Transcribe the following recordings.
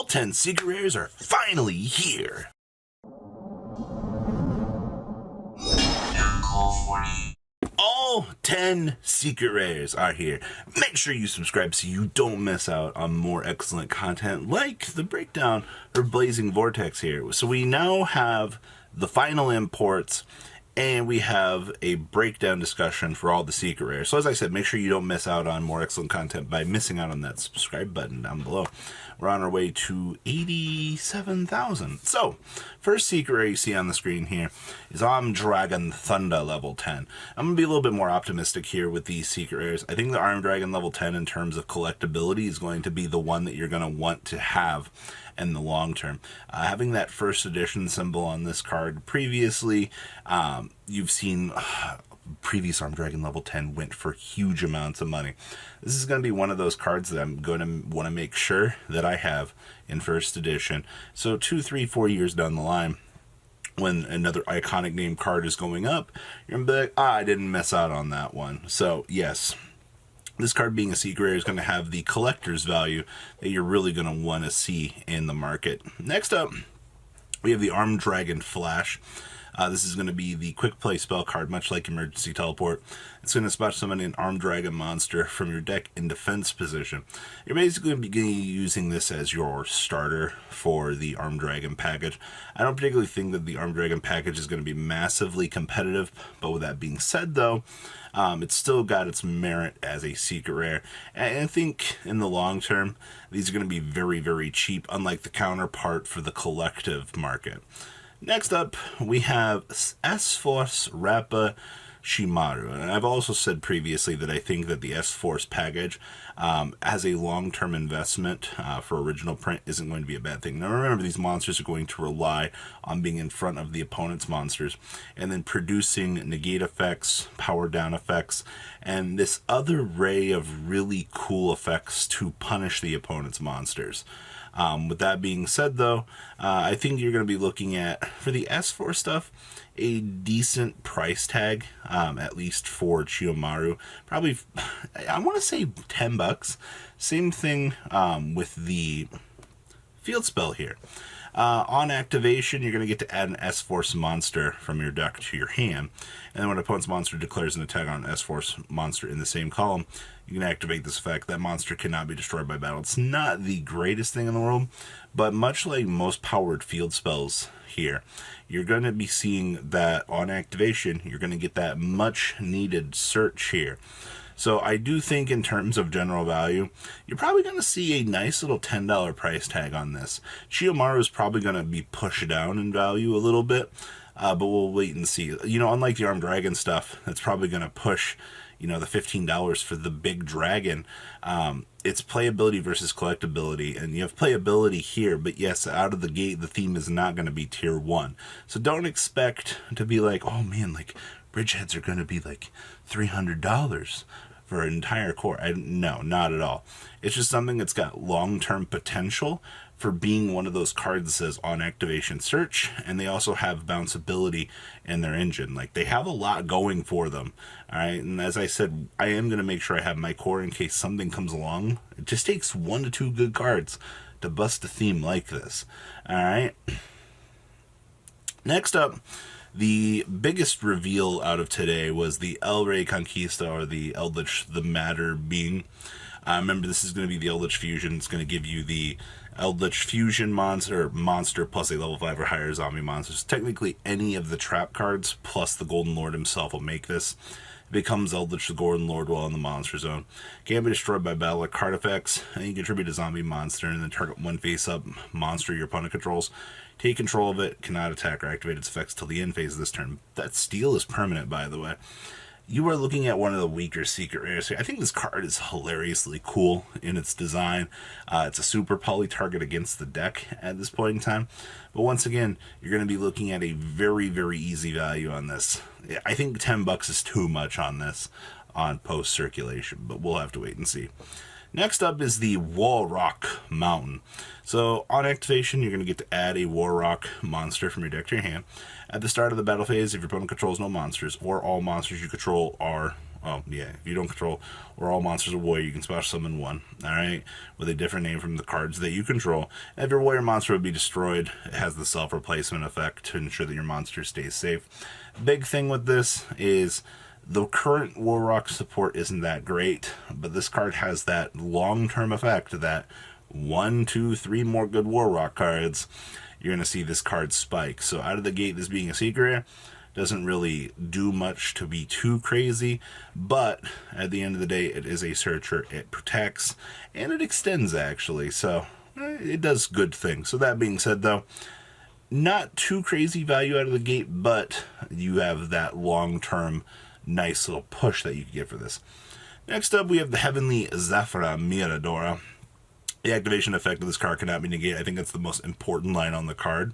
10 secret rares are finally here. All 10 secret rares are here. Make sure you subscribe so you don't miss out on more excellent content like the breakdown for Blazing Vortex here. So we now have the final imports and we have a breakdown discussion for all the secret rares. So as I said, make sure you don't miss out on more excellent content by missing out on that subscribe button down below. We're on our way to 87,000. So, first secret rare you see on the screen here is Armed Dragon Thunder level 10. I'm going to be a little bit more optimistic here with these secret rares. I think the Armed Dragon level 10 in terms of collectability is going to be the one that you're going to want to have in the long term. Having that first edition symbol on this card previously, you've seen previous Armed Dragon level 10 went for huge amounts of money. This is going to be one of those cards that I'm going to want to make sure that I have in first edition. So 2, 3, 4 years down the line, when another iconic name card is going up, you're going to be like, I didn't miss out on that one. So yes, this card being a secret rare is going to have the collector's value that you're really going to want to see in the market. Next up, we have the Armed Dragon Flash. This is going to be the quick play spell card, much like Emergency Teleport. It's going to spot summon an Armed Dragon monster from your deck in defense position. You're basically going to be using this as your starter for the Armed Dragon package. I don't particularly think that the Armed Dragon package is going to be massively competitive, but with that being said though, it's still got its merit as a secret rare. And I think in the long term, these are going to be very, very cheap, unlike the counterpart for the collective market. Next up, we have S-Force Rappa Shimaru. And I've also said previously that I think that the S-Force package as a long-term investment for original print isn't going to be a bad thing. Now remember, these monsters are going to rely on being in front of the opponent's monsters and then producing negate effects, power down effects, and this other array of really cool effects to punish the opponent's monsters. With that being said, though, I think you're going to be looking at, for the S4 stuff, a decent price tag, at least for Chiyomaru. Probably, I want to say $10. Same thing with the field spell here. On activation, you're going to get to add an S-Force monster from your deck to your hand. And then when an opponent's monster declares an attack on an S-Force monster in the same column, you can activate this effect. That monster cannot be destroyed by battle. It's not the greatest thing in the world, but much like most powered field spells here, you're going to be seeing that on activation, you're going to get that much needed search here. So I do think in terms of general value, you're probably going to see a nice little $10 price tag on this. Chiyomaru is probably going to be pushed down in value a little bit, but we'll wait and see. You know, unlike the Armed Dragon stuff, that's probably going to push, you know, the $15 for the big dragon. It's playability versus collectability, and you have playability here, but yes, out of the gate, the theme is not going to be tier 1. So don't expect to be like, oh man, like Bridgeheads are going to be like $300 for an entire core. No, not at all. It's just something that's got long-term potential for being one of those cards that says on activation search, and they also have bounceability in their engine. Like, they have a lot going for them. All right, and as I said, I am going to make sure I have my core in case something comes along. It just takes 1 to 2 good cards to bust a theme like this. All right. Next up, the biggest reveal out of today was the El Rey Conquista, or the Eldritch the Matter being. Remember, this is going to be the Eldritch Fusion. It's going to give you the Eldritch Fusion monster plus a level 5 or higher zombie monsters. Technically, any of the trap cards plus the Golden Lord himself will make this. It becomes Eldritch the Golden Lord while in the monster zone. Can't be destroyed by battle or card effects. And you contribute a zombie monster and then target one face-up monster your opponent controls. Take control of it, cannot attack or activate its effects till the end phase of this turn. That steal is permanent, by the way. You are looking at one of the weaker secret rares here. I think this card is hilariously cool in its design. It's a super poly target against the deck at this point in time. But once again, you're going to be looking at a very, very easy value on this. I think $10 is too much on this on post circulation, but we'll have to wait and see. Next up is the Warrock Mountain. So on activation, you're going to get to add a Warrock monster from your deck to your hand. At the start of the battle phase, if your opponent controls no monsters, or all monsters you control are Oh, yeah, if you don't control or all monsters of warrior, you can special summon one, alright? With a different name from the cards that you control. And if your warrior monster would be destroyed, it has the self-replacement effect to ensure that your monster stays safe. Big thing with this is the current Warrock support isn't that great, but this card has that long-term effect that 1, 2, 3 more good Warrock cards, you're going to see this card spike. So out of the gate, this being a secret rare, doesn't really do much to be too crazy, but at the end of the day, it is a searcher. It protects, and it extends, actually, so it does good things. So that being said, though, not too crazy value out of the gate, but you have that long-term nice little push that you can get for this. Next up, we have the Heavenly Zephyra Miradora. The activation effect of this card cannot be negated. I think that's the most important line on the card.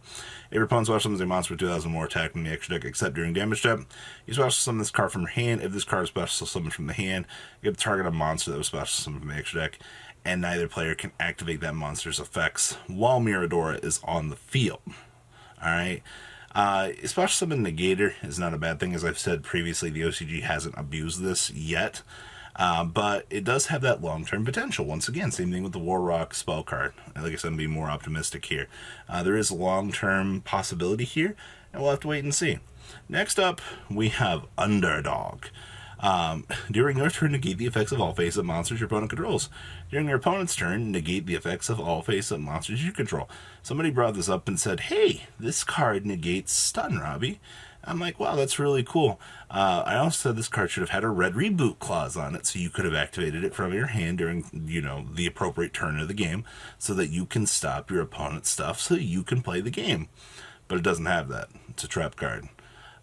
If your opponent special summons a monster with 2,000 more attack than the extra deck, except during damage step, you special summon this card from your hand. If this card is special summoned from the hand, you have to target a monster that was special summoned from the extra deck, and neither player can activate that monster's effects while Miradora is on the field. Alright? Special summon Negator is not a bad thing. As I've said previously, the OCG hasn't abused this yet. But it does have that long-term potential. Once again, same thing with the Warrock spell card. Like I said, I'm being more optimistic here. There is a long-term possibility here, and we'll have to wait and see. Next up, we have Underdog. During your turn, negate the effects of all face-up monsters your opponent controls. During your opponent's turn, negate the effects of all face-up monsters you control. Somebody brought this up and said, hey, this card negates stun, Robbie. I'm like, wow, that's really cool. I also said this card should have had a red reboot clause on it, so you could have activated it from your hand during, the appropriate turn of the game, so that you can stop your opponent's stuff, so you can play the game. But it doesn't have that. It's a trap card.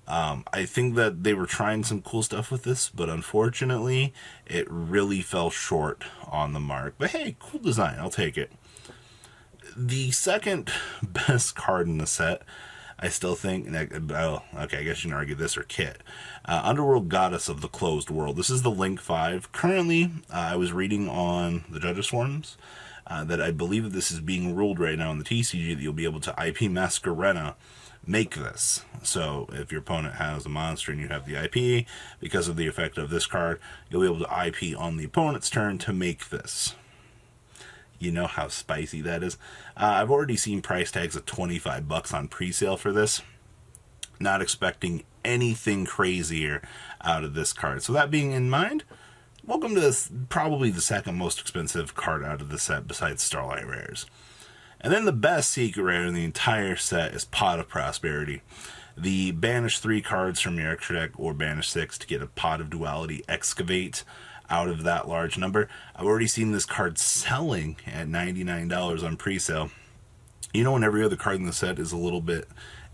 I think that they were trying some cool stuff with this, but unfortunately, it really fell short on the mark. But hey, cool design. I'll take it. The second best card in the set, I still think, okay, I guess you can argue this or Kit. Underworld Goddess of the Closed World. This is the Link 5. Currently, I was reading on the Judges Forums that I believe that this is being ruled right now in the TCG that you'll be able to IP Masquerena make this. So if your opponent has a monster and you have the IP, because of the effect of this card, you'll be able to IP on the opponent's turn to make this. You know how spicy that is. I've already seen price tags of $25 on pre-sale for this. Not expecting anything crazier out of this card. So that being in mind, welcome to this, probably the second most expensive card out of the set besides Starlight Rares. And then the best secret rare in the entire set is Pot of Prosperity. The banish 3 cards from your extra deck or banish 6 to get a Pot of Duality Excavate out of that large number. I've already seen this card selling at $99 on pre-sale. When every other card in the set is a little bit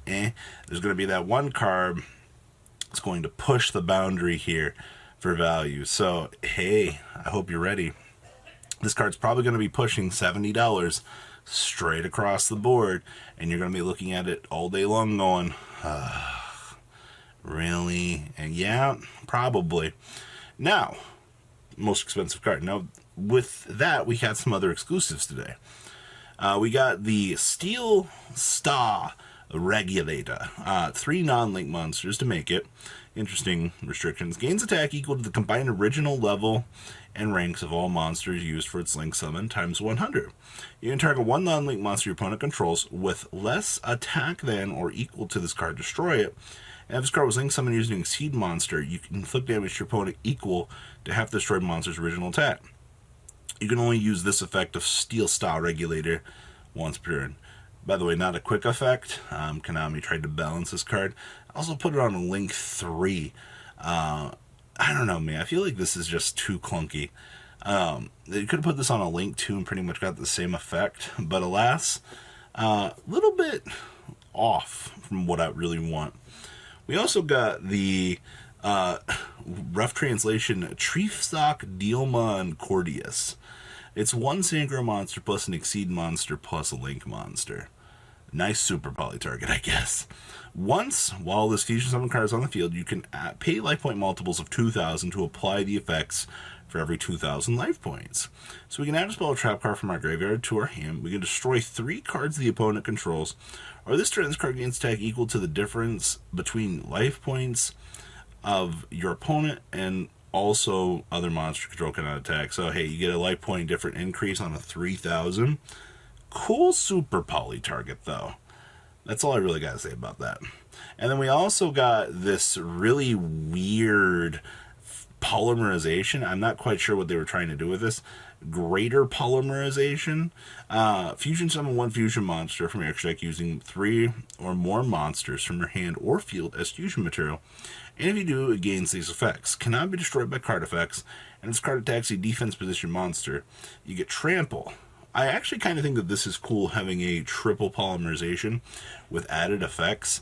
there's going to be that one card that's going to push the boundary here for value. So, hey, I hope you're ready. This card's probably going to be pushing $70 straight across the board, and you're going to be looking at it all day long going, really? And yeah, probably. Now, most expensive card. Now, with that, we got some other exclusives today. We got the Steel Star Regulator. 3 non-link monsters to make it. Interesting restrictions. Gains attack equal to the combined original level and ranks of all monsters used for its link summon times 100. You can target one non-link monster your opponent controls with less attack than or equal to this card. Destroy it. And if this card was link summoned using Exceed Monster, you can inflict damage to your opponent equal to half the destroyed monster's original attack. You can only use this effect of Steel Star Regulator once per turn. By the way, not a quick effect. Konami tried to balance this card. Also put it on a Link 3. I don't know, man. I feel like this is just too clunky. They could have put this on a Link 2 and pretty much got the same effect. But alas, a little bit off from what I really want. We also got the rough translation Triefstock Dealmon Cordius. It's 1 synchro monster plus an Exceed monster plus a Link monster. Nice super poly target, I guess. Once, while this fusion summon card is on the field, you can pay life point multiples of 2,000 to apply the effects for every 2,000 life points. So we can add a spell or trap card from our graveyard to our hand. We can destroy 3 cards the opponent controls. Or this turn, this card gains attack equal to the difference between life points of your opponent and Also, other monster control cannot attack. So, hey, you get a life point different increase on a 3,000. Cool super poly target, though. That's all I really got to say about that. And then we also got this really weird polymerization. I'm not quite sure what they were trying to do with this. Greater polymerization. Fusion summon one fusion monster from your deck using 3 or more monsters from your hand or field as fusion material. And if you do, it gains these effects. Cannot be destroyed by card effects. And if this card attacks a defense position monster, you get trample. I actually kind of think that this is cool, having a triple polymerization with added effects.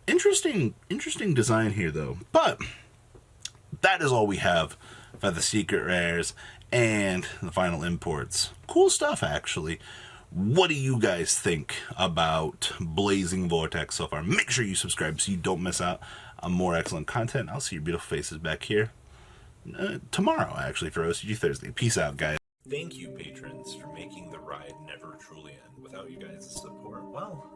Interesting design here, though. But that is all we have for the secret rares and the final imports. Cool stuff, actually. What do you guys think about Blazing Vortex so far? Make sure you subscribe so you don't miss out on more excellent content. I'll see your beautiful faces back here tomorrow, actually, for OCG Thursday. Peace out, guys. Thank you, patrons, for making the ride never truly end. Without you guys' support, well,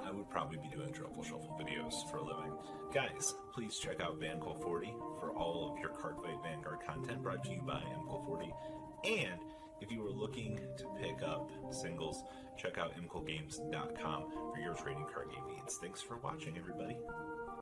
I would probably be doing Truffle Shuffle videos for a living. Guys, please check out VanCo40 for all of your Cardfight Vanguard content brought to you by MCO40. And if you are looking to pick up singles, check out mcogames.com for your trading card game needs. Thanks for watching, everybody.